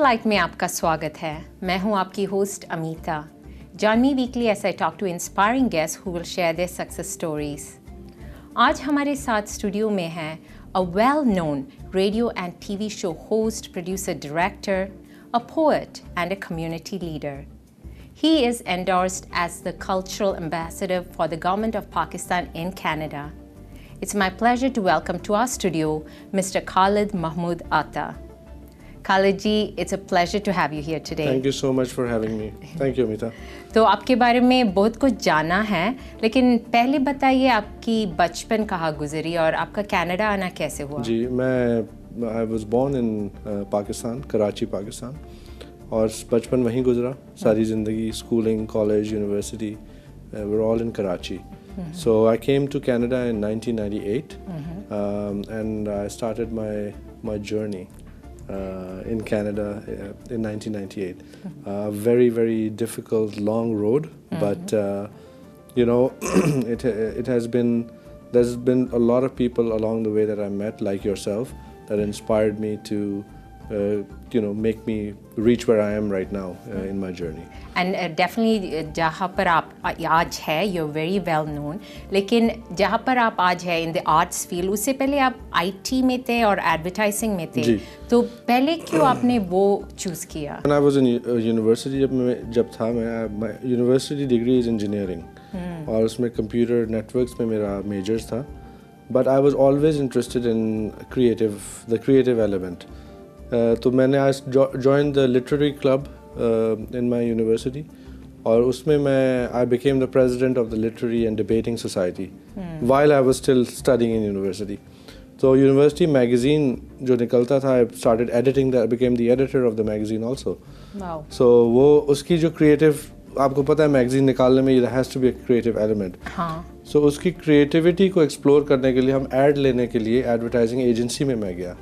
Light में आपका स्वागत है। मैं हूं आपकी host Amita. Join me weekly as I talk to inspiring guest who will share their success stories. आज हमारे साथ स्टूडियो में है a well known radio and TV show host, producer, director, a poet and a community leader. He is endorsed as the cultural ambassador for the government of Pakistan in Canada. It's my pleasure to welcome to our studio Mr. Khalid Mahmood Atta. Khalid ji, it's a pleasure to have you here today. Thank you so much for having me. Thank you, Amita. तो आपके बारे में बहुत कुछ जाना है, लेकिन पहले बताइए आपकी बचपन कहाँ गुजरी और आपका कनाडा आना कैसे हुआ? जी, I was born in Pakistan, Karachi, Pakistan. और बचपन वहीं गुजरा, सारी ज़िंदगी, schooling, college, university, we're all in Karachi. So I came to Canada in 1998, and I started my journey in Canada in 1998. Very, very difficult, long road, but there's been a lot of people along the way that I met, like yourself, that inspired me to make me reach where I am right now in my journey. And definitely जहाँ पर आप आज है, you're very well known. लेकिन जहाँ पर आप आज है in the arts field, उससे पहले आप IT में थे और advertising में थे. तो पहले क्यों आपने वो choose किया? When I was in university, जब था मैं university degree is engineering, और उसमें computer networks में मेरा majors था. But I was always interested in the creative element. तो मैंने आज joined the literary club in my university, और उसमें I became the president of the literary and debating society while I was still studying in university. So university magazine जो निकलता था, I started editing that, became the editor of the magazine also. Wow. So वो उसकी जो creative, आपको पता है magazine निकालने में there has to be a creative element. हाँ. So उसकी creativity को explore करने के लिए हम ad लेने के लिए advertising agency में मैं गया.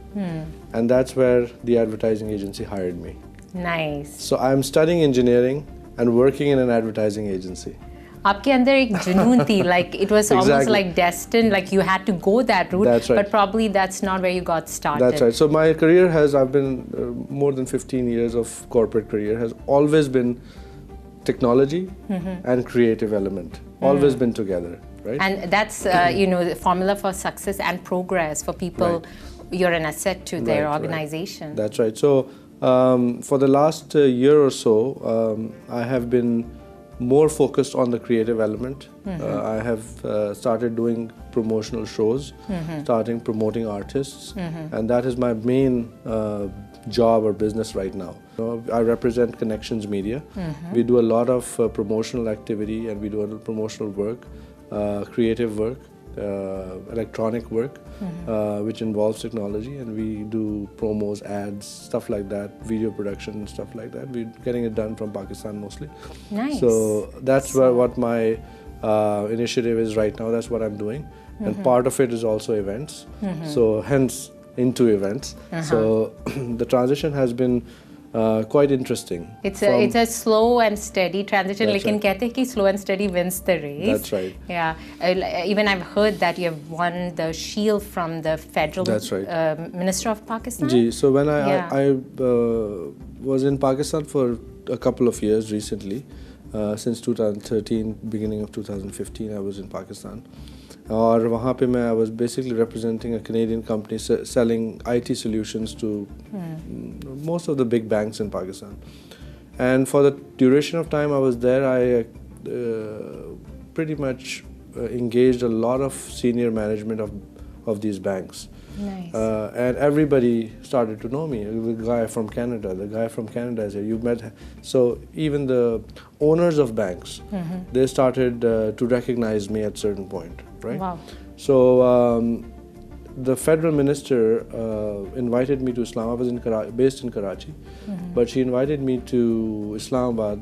And that's where the advertising agency hired me. Nice. So I'm studying engineering and working in an advertising agency. आपके अंदर एक जुनून थी, like it was almost like destined, like you had to go that route. That's right. But probably that's not where you got started. That's right. So my career I've been more than 15 years of corporate career has always been technology and creative element. Always been together, right? And that's the formula for success and progress for people. Right. You're an asset to their Right. organization. That's right. So for the last year or so, I have been more focused on the creative element. I have started doing promotional shows, starting promoting artists, and that is my main job or business right now. I represent Connections Media. We do a lot of promotional activity, and we do a lot of promotional work, creative work, electronic work, which involves technology, and we do promos, ads, stuff like that, video production and stuff like that. We're getting it done from Pakistan mostly. Nice. So that's what my initiative is right now. That's what I'm doing, and part of it is also events. So hence into events. So the transition has been quite interesting. It's a slow and steady transition. लेकिन कहते हैं कि slow and steady wins the race. That's right. Yeah. Even I've heard that you have won the shield from the federal Minister of Pakistan. Ji, so when I was in Pakistan for a couple of years recently, since 2013, beginning of 2015, I was in Pakistan. और वहाँ पे I was basically representing a Canadian company selling IT solutions to most of the big banks in Pakistan. And for the duration of time I was there, I pretty much engaged a lot of senior management of these banks. Nice. And everybody started to know me. The guy from Canada is here. You met. So even the owners of banks, they started to recognize me at certain point, right? Wow. So the federal minister invited me to Islam. I was based in Karachi, but she invited me to Islamabad,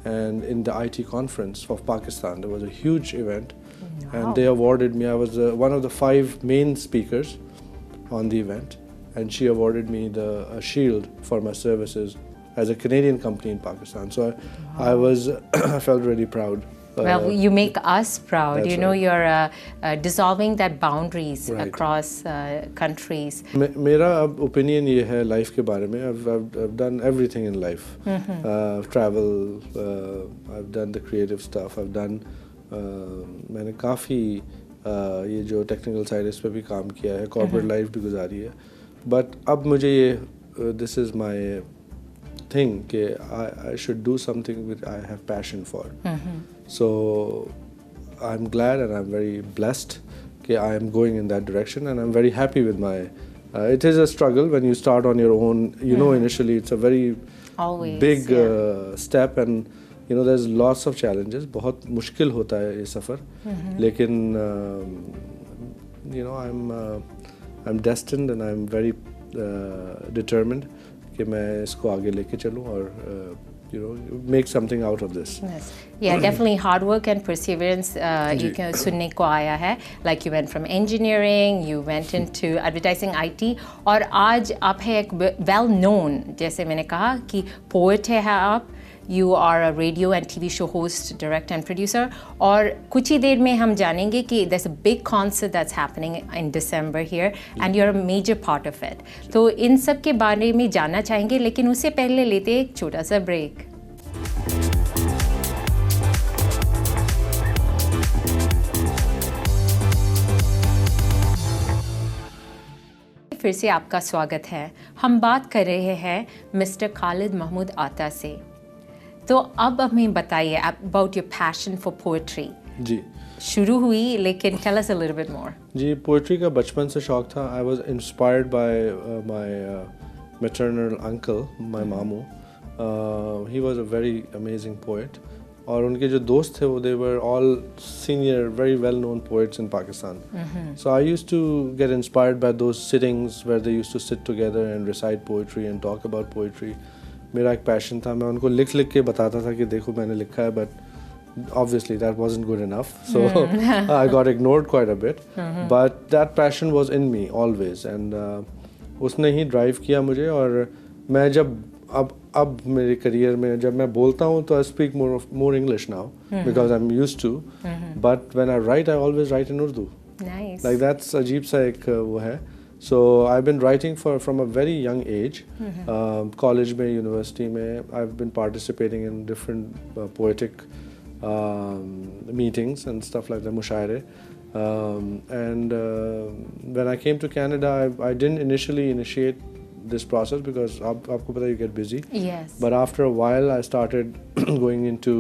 and in the IT conference of Pakistan, there was a huge event, and they awarded me. I was one of the 5 main speakers on the event, and she awarded me a shield for my services as a Canadian company in Pakistan. So I felt really proud Well, you make us proud. That's You know, right. you're dissolving that boundaries Right. across countries. मेरा अब opinion ये है life के बारे में. I've done everything in life. Travel, I've done the creative stuff. I've done मैंने काफ़ी ये जो टेक्निकल साइड इस पे भी काम किया है. कॉर्पोरेट लाइफ भी गुजारी है. बट अब मुझे ये दिस इज़ माई थिंग कि I should do something which I have passion for. So I'm glad and I'm very blessed that I am going in that direction, and I'm very happy with my. It is a struggle when you start on your own. You know, initially it's a very Always, big yeah. step, and you know there's lots of challenges. बहुत मुश्किल होता है ये सफ़र, लेकिन you know I'm destined and I'm very determined कि मैं इसको आगे लेके चलूँ और you know make something out of this. Yes. Yeah, definitely hard work and perseverance. You can सुनने को आया है. Like you went from engineering, you went into advertising IT, और आज आप है एक well known, जैसे मैंने कहा कि poet है आप. You are a radio and TV show host, director and producer. और कुछ ही देर में हम जानेंगे कि there's a big concert that's happening in December here, and you're a major part of it. तो इन सब के बारे में जानना चाहेंगे, लेकिन उससे पहले लेते हैं एक छोटा सा ब्रेक. फिर से आपका स्वागत है. हम बात कर रहे हैं मिस्टर खालिद महमूद आता से. तो अब हमें बताइए about your passion for poetry. जी शुरू हुई, लेकिन tell us a little bit more. जी पोइट्री का बचपन से शौक था. I was inspired by my maternal uncle, my mamu. He was a very amazing poet, और उनके जो दोस्त थे वो they were all senior very well known poets in Pakistan. So I used to get inspired by those sittings where they used to sit together and recite poetry and talk about poetry. मेरा एक passion था. मैं उनको लिख के बताता था कि देखो मैंने लिखा है, but obviously that wasn't good enough, so I got ignored quite a bit. But that passion was in me always, and उसने ही ड्राइव किया मुझे. और मैं जब अब मेरे करियर में जब मैं बोलता हूँ तो I speak more English now because I'm used to. But when I write, I always write in Urdu. Nice. Like that's अजीब सा एक वो है. So I've been writing from a very young age. College में, university में, I've been participating in different poetic meetings and stuff like that, mushaire. And when I came to Canada, I didn't initially initiate this process because आपको पता you get busy. Yes. But after a while, I started going into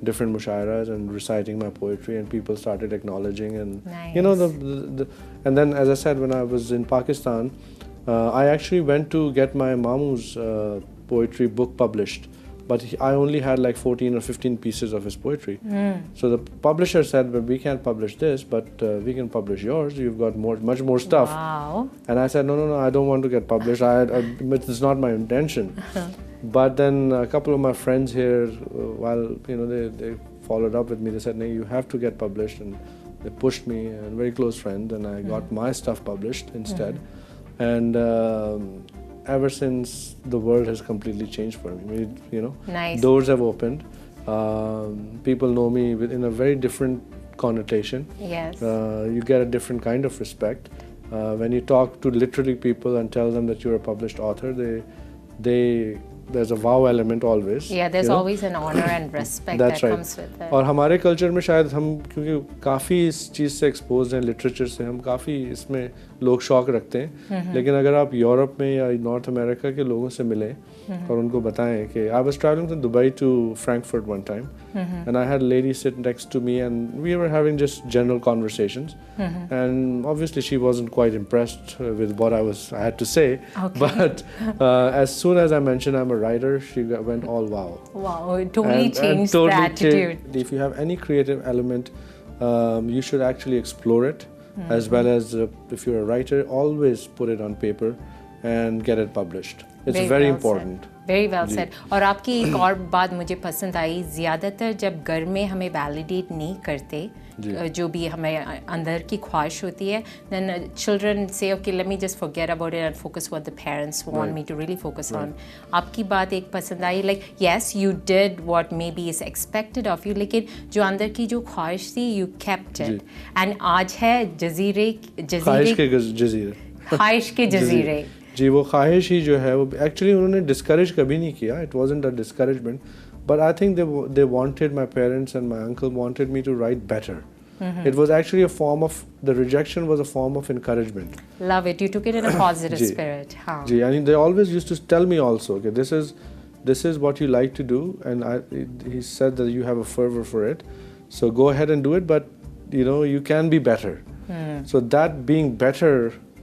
different mushairas and reciting my poetry, and people started acknowledging, and Nice. you know and then as I said, when I was in Pakistan, I actually went to get my mamu's poetry book published, but I only had like 14 or 15 pieces of his poetry. So the publisher said, well, we can't publish this, but we can publish yours. You've got much more stuff. Wow. And I said, no, I don't want to get published. It's not my intention. But then a couple of my friends here, while you know they followed up with me, they said, no, you have to get published, and they pushed me, and very close friends, and I got my stuff published instead. And ever since, the world has completely changed for me. You know, Nice. doors have opened. People know me in a very different connotation. Yes. You get a different kind of respect. When you talk to literary people and tell them that you're a published author, there's a wow element always. Yeah, there's you know? always an honor and respect That's that right. comes with it. और हमारे culture में शायद हम क्योंकि काफ़ी इस चीज़ से expose हैं, लिटरेचर से, हम काफ़ी इसमें लोग शौक रखते हैं. लेकिन अगर आप यूरोप में या नॉर्थ अमेरिका के लोगों से मिलें और उनको बताएं कि I was travelling from Dubai to Frankfurt one time, and I had lady sit next to me, and we were having just general conversations, and obviously she wasn't quite impressed with what I had to say, but as soon as I mentioned I'm a writer, she went all wow. Wow, it totally And changed totally the attitude. If you have any creative element, you should actually explore it, as well as if you're a writer, always put it on paper and get it published. It's Very very well important. Very well said. और आपकी एक और बात मुझे पसंद आई, ज़्यादातर जब घर में हमें वैलिडेट नहीं करते जो भी हमें अंदर की ख्वाहिश होती है, then children say okay let me just forget about it and focus what the parents want me to really focus on. आपकी बात एक पसंद आई, like yes you did what maybe is expected of you, लेकिन जो अंदर की जो ख्वाहिश थी you kept it. And आज है ख्वाहिश के जजीरे. ख्वाहिश के जजीरे. जी, वो ख्वाहिश ही जो है वो एक्चुअली उन्होंने डिस्करेज कभी नहीं किया. It wasn't a discouragement, but I think they wanted, my parents and my uncle wanted me to write better. It was actually a form of, the rejection was a form of encouragement. Love it. You took it in a positive spirit. हाँ. जी, I mean they always used to tell me also, okay, this is what you like to do, and he said that you have a fervor for it, so go ahead and do it, but you know you can be better. So that being better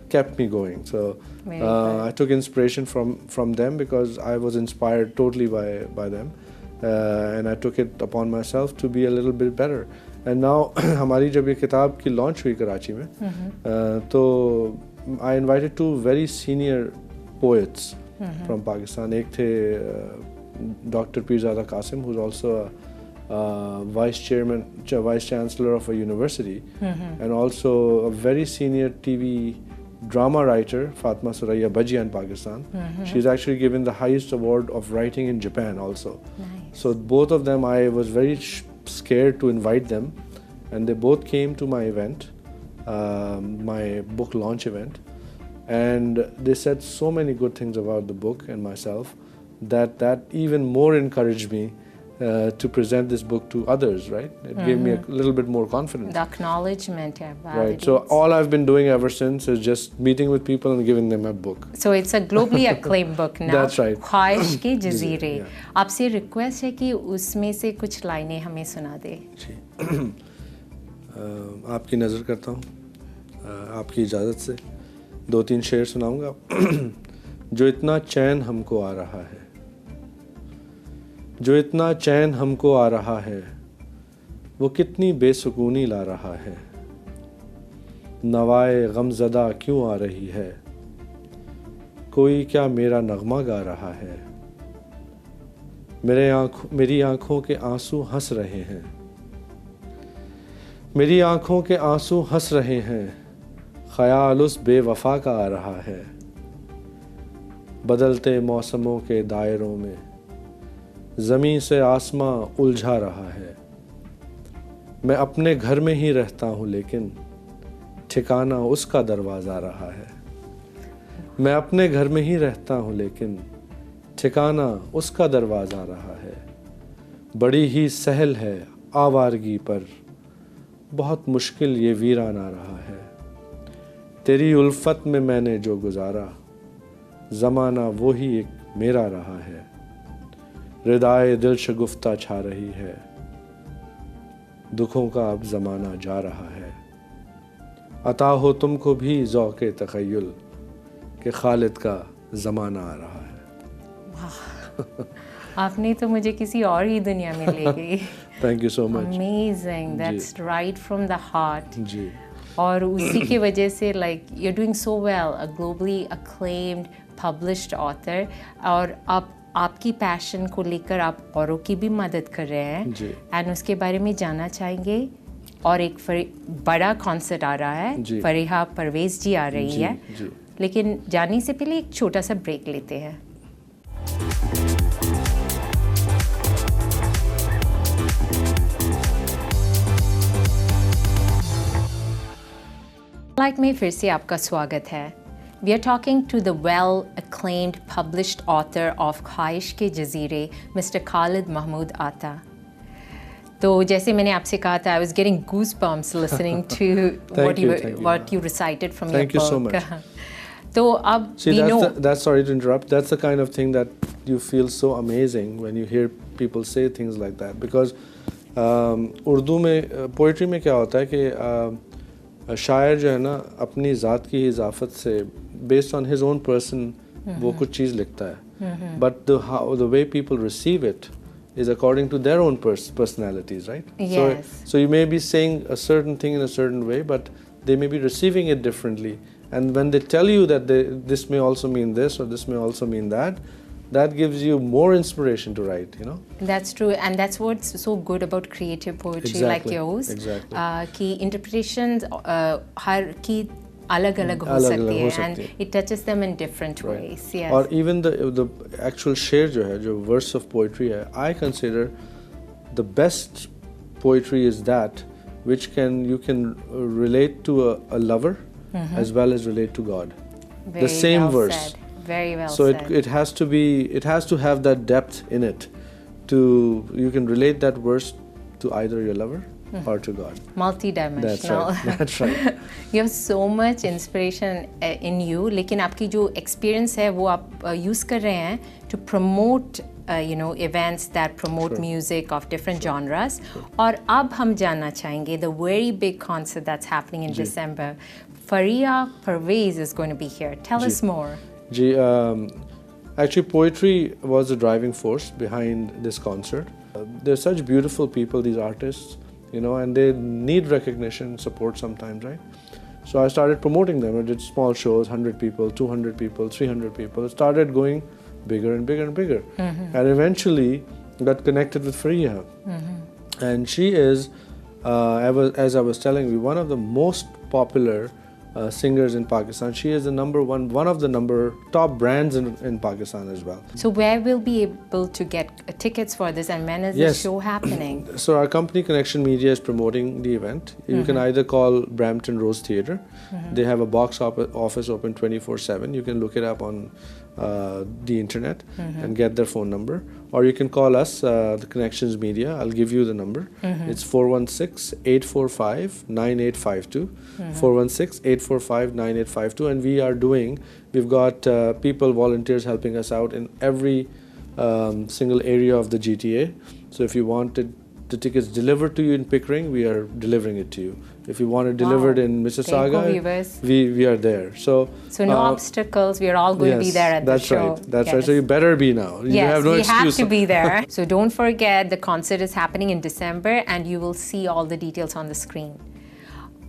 kept me going. So I took inspiration from them because I was inspired totally by them, and I took it upon myself to be a little bit better. And now हमारी जब ये किताब की launch हुई कराची में, तो I invited two very senior poets from Pakistan. एक थे Dr. Pirzada Qasim, who's also a vice chancellor of a university, and also a very senior TV drama writer, Fatma Suraya Bajia in Pakistan. She's actually given the highest award of writing in Japan also. Nice. So both of them, I was very scared to invite them, and they both came to my event, my book launch event, and they said so many good things about the book and myself that even more encouraged me to present this book to others, right? It gave me a little bit more confidence. The acknowledgement, yeah, right. So all I've been doing ever since is just meeting with people and giving them a book. So it's a globally acclaimed book now. That's right. ख्वाहिश के जजीरे. आपसे request है कि उसमें से कुछ लाइनें हमें सुना दे. जी. आपकी नज़र करता हूँ, आपकी इजाज़त से 2-3 शेर सुनाऊँगा. जो इतना चैन हमको आ रहा है, जो इतना चैन हमको आ रहा है, वो कितनी बेसुकूनी ला रहा है. नवाए गमज़दा क्यों आ रही है, कोई क्या मेरा नगमा गा रहा है. मेरी आँखों के आंसू हंस रहे हैं, मेरी आँखों के आंसू हंस रहे हैं. ख़याल उस बेवफ़ा का आ रहा है. बदलते मौसमों के दायरों में ज़मीं से आसमां उलझा रहा है. मैं अपने घर में ही रहता हूँ लेकिन ठिकाना उसका दरवाज़ा रहा है. मैं अपने घर में ही रहता हूँ लेकिन ठिकाना उसका दरवाज़ा रहा है. बड़ी ही सहल है आवारगी पर, बहुत मुश्किल ये वीराना रहा है. तेरी उल्फत में मैंने जो गुजारा, ज़माना वो ही एक मेरा रहा है. रिदाए दिल शगुफ्ता छा रही है, दुखों का अब ज़माना जा रहा है. अता हो तुमको भी ज़ौक़े तख़य्युल कि खालिद का ज़माना आ रहा है. आपने तो मुझे किसी और ही दुनिया में ले गई. Thank you so much. Amazing. That's right from the heart. जी. और उसी की वजह से like you're doing so well, a globally acclaimed published author, और आपकी पैशन को लेकर आप औरों की भी मदद कर रहे हैं. एंड उसके बारे में जानना चाहेंगे. और एक बड़ा कॉन्सर्ट आ रहा है, फरीहा परवेज़ जी आ रही है. लेकिन जाने से पहले एक छोटा सा ब्रेक लेते हैं. लाइक में फिर से आपका स्वागत है. We are talking to the well-acclaimed published author of ख्वाहिश के जजीरे, Mr. Khalid Mahmood Atta. तो जैसे मैंने आपसे कहा था, I was getting goosebumps listening to what you recited from your book. Thank you so much. तो अब we know. That's sorry to interrupt. That's the kind of thing that you feel so amazing when you hear people say things like that. Because Urdu में poetry में क्या होता है कि शायर जो है ना अपनी ज़ात की इजाफत से based on his own person वो कुछ चीज़ लिखता है. But the way people receive it is according to their own personalities, right? Yes. So you may be saying a certain thing in a certain way, but they may be receiving it differently, And when they tell you that this may also mean this or this may also mean that, that gives you more inspiration to write, you know. That's true, and that's what's so good about creative poetry like yours. Exactly. कि interpretations हर की अलग-अलग हो सकती है, and it touches them in different ways. Yes. Or even the actual शेर जो है, जो verse of poetry है, I consider the best poetry is that which you can relate to a lover as well as relate to God. Very the same well verse. Said. Very well so said. it has to have that depth in it. You can relate that verse to either your lover or to God. Multi-dimensional. That's right. You have so much inspiration in you, लेकिन आपकी जो experience है वो आप use कर रहे हैं to promote events that promote music of different genres. और अब हम जानना चाहेंगे the very big concert that's happening in December. Faria Parvez is going to be here. Tell us more. Actually, poetry was the driving force behind this concert. They're such beautiful people, these artists, and they need recognition, support sometimes, right? So I started promoting them. I did small shows, 100 people, 200 people, 300 people. It started going bigger and bigger and bigger. And eventually got connected with Faria. And she is, as I was telling you, one of the most popular singers in Pakistan. She is the one of the top brands in Pakistan as well. So where will be able to get tickets for this, and when is the show happening? So our company Connection Media is promoting the event. You can either call Brampton Rose Theatre. They have a box office open 24/7. You can look it up on the internet and get their phone number, or you can call us, the Connections Media. I'll give you the number. It's 416-845-9852. 416-845-9852, and we've got people, volunteers helping us out in every single area of the GTA. So if you wanted the tickets delivered to you in Pickering, we are delivering it to you. If you want it delivered in Mississauga, we are there. So no obstacles. We are all going to be there at the show. That's right. So you better be now. You have no excuse. Have to be there. So don't forget, the concert is happening in December, and you will see all the details on the screen.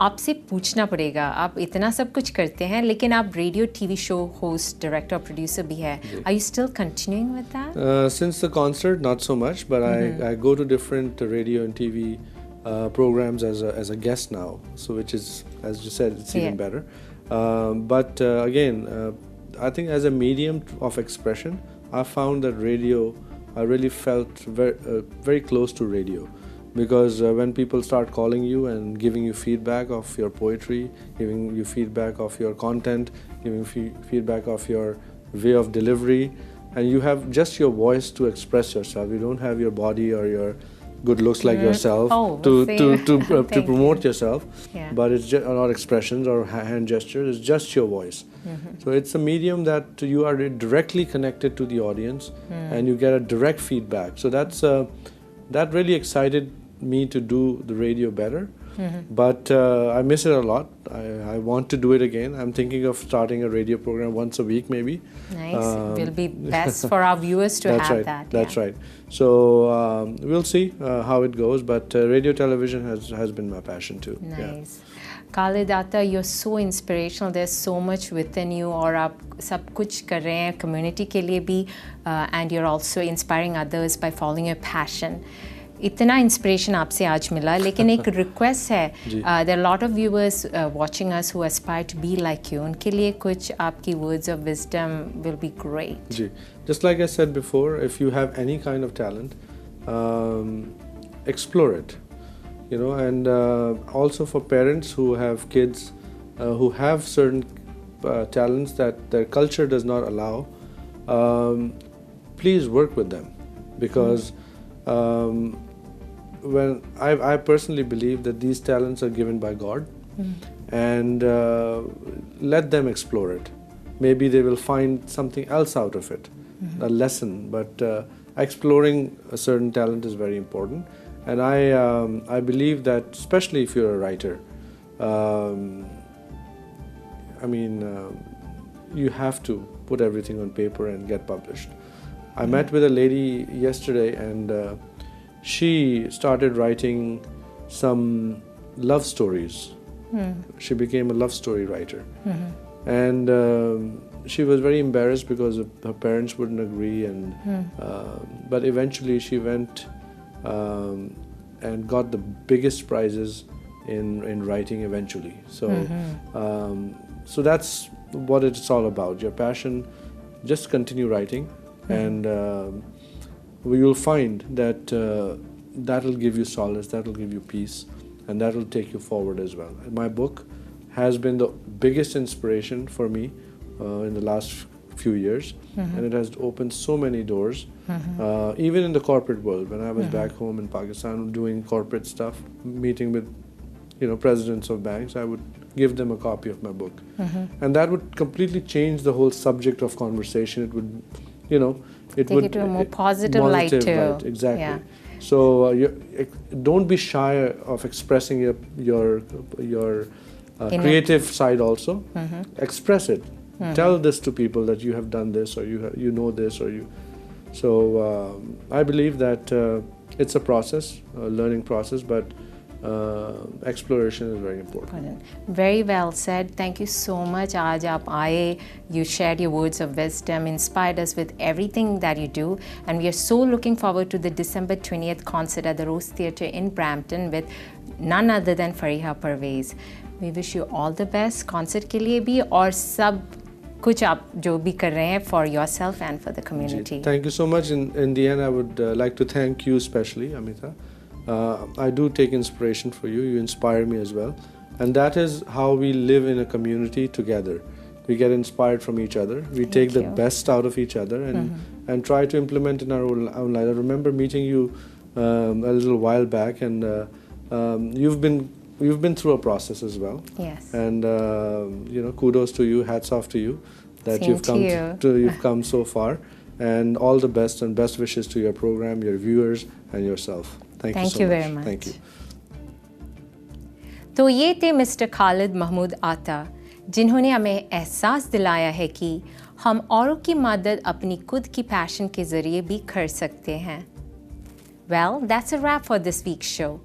आपसे पूछना पड़ेगा, आप इतना सब कुछ करते हैं, लेकिन आप radio TV show host, director, producer भी है. Are you still continuing with that? Since the concert, not so much, but I go to different radio and TV programs as a guest now. So which is, as you said, it's even better. But again, I think as a medium of expression, I found that radio, I really felt very close to radio. Because when people start calling you and giving you feedback of your poetry, giving you feedback of your content, giving feedback of your way of delivery, and you have just your voice to express yourself. You don't have your body or your good looks like yourself to promote yourself, but it's just not expressions or hand gestures. It's just your voice. So it's a medium that you are directly connected to the audience, and you get a direct feedback. So that really excited me to do the radio better, but I miss it a lot. I want to do it again. I'm thinking of starting a radio program once a week, maybe. Nice. Will be best for our viewers to have that. That's right. So we'll see how it goes, but radio television has been my passion too. Nice. Khalid Atta, you're so inspirational. There's so much within you, और आप सब कुछ कर रहे हैं community के लिए भी, and you're also inspiring others by following your passion. इतना inspiration आपसे आज मिला, लेकिन एक request है. There are a lot of viewers watching us who aspire to be like you. उनके लिए कुछ आपकी words of wisdom will be great. Ji, just like I said before, if you have any kind of talent, explore it. And also for parents who have kids who have certain talents that their culture does not allow, please work with them, because when I personally believe that these talents are given by God, and let them explore it. Maybe they will find something else out of it, a lesson, but exploring a certain talent is very important. And I believe that, especially if you're a writer, you have to put everything on paper and get published. I met with a lady yesterday, and she started writing some love stories. She became a love story writer. and she was very embarrassed because her parents wouldn't agree, and but eventually she went and got the biggest prizes in writing eventually. So so that's what it's all about. Your passion, just continue writing, and you'll find that that'll give you solace, that'll give you peace, and that'll take you forward as well. My book has been the biggest inspiration for me in the last few years, and it has opened so many doors, even in the corporate world. When I was back home in Pakistan doing corporate stuff, meeting with presidents of banks, I would give them a copy of my book, and that would completely change the whole subject of conversation. It would, it take would it to a more positive light too. Light, exactly. Yeah. So don't be shy of expressing your creative side also. Express it. Tell this to people that you have done this, or you know this, or you. So I believe that it's a process, a learning process, but exploration is very important. Very well said. Thank you so much. Aaj aap aaye, you shared your words of wisdom, inspired us with everything that you do, and we are so looking forward to the December 20th concert at the Rose Theatre in Brampton with none other than Fariha Parvez. We wish you all the best concert के लिए भी और सब कुछ आप जो भी कर रहे हैं for yourself and for the community. Thank you so much. In the end, I would like to thank you especially, Amita. I do take inspiration for you. You inspire me as well. And that is how we live in a community together. We get inspired from each other. We take the best out of each other and try to implement in our own life. I remember meeting you a little while back, and you've been through a process as well. Yes. And kudos to you, hats off to you that Same you've come so far. And all the best, and best wishes to your program, your viewers, and yourself. Thank you so much. Very much. Thank you. तो ये थे mister Khalid Mahmood आता, जिन्होंने हमें एहसास दिलाया है कि हम औरों की मदद अपनी खुद की पैशन के ज़रिए भी कर सकते हैं. Well, that's a wrap for this week's show.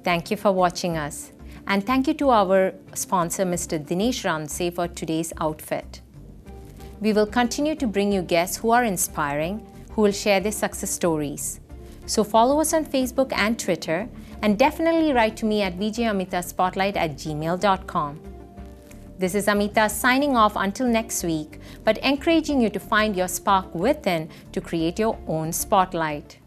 Thank you for watching us. And thank you to our sponsor, Mr. Dinesh Ramsey, for today's outfit. We will continue to bring you guests who are inspiring, who will share their success stories. So follow us on Facebook and Twitter, and definitely write to me at vjamitaspotlight@gmail.com. This is Amita signing off until next week, but encouraging you to find your spark within to create your own spotlight.